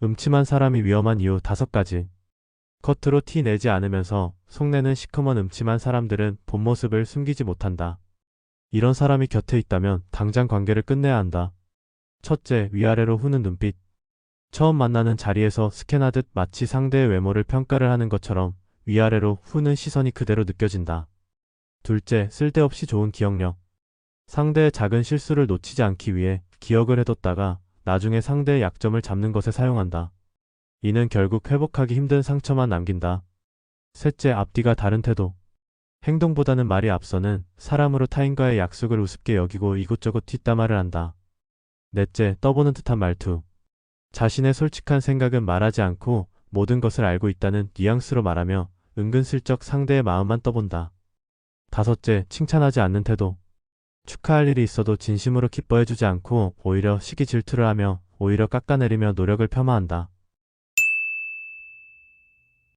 음침한 사람이 위험한 이유 5가지. 겉으로 티 내지 않으면서 속내는 시커먼 음침한 사람들은 본 모습을 숨기지 못한다. 이런 사람이 곁에 있다면 당장 관계를 끝내야 한다. 첫째, 위아래로 후는 눈빛. 처음 만나는 자리에서 스캔하듯 마치 상대의 외모를 평가를 하는 것처럼 위아래로 후는 시선이 그대로 느껴진다. 둘째, 쓸데없이 좋은 기억력. 상대의 작은 실수를 놓치지 않기 위해 기억을 해뒀다가 나중에 상대의 약점을 잡는 것에 사용한다. 이는 결국 회복하기 힘든 상처만 남긴다. 셋째, 앞뒤가 다른 태도. 행동보다는 말이 앞서는 사람으로 타인과의 약속을 우습게 여기고 이곳저곳 뒷담화를 한다. 넷째, 떠보는 듯한 말투. 자신의 솔직한 생각은 말하지 않고 모든 것을 알고 있다는 뉘앙스로 말하며 은근슬쩍 상대의 마음만 떠본다. 다섯째, 칭찬하지 않는 태도. 축하할 일이 있어도 진심으로 기뻐해주지 않고 오히려 시기 질투를 하며 오히려 깎아내리며 노력을 폄하한다.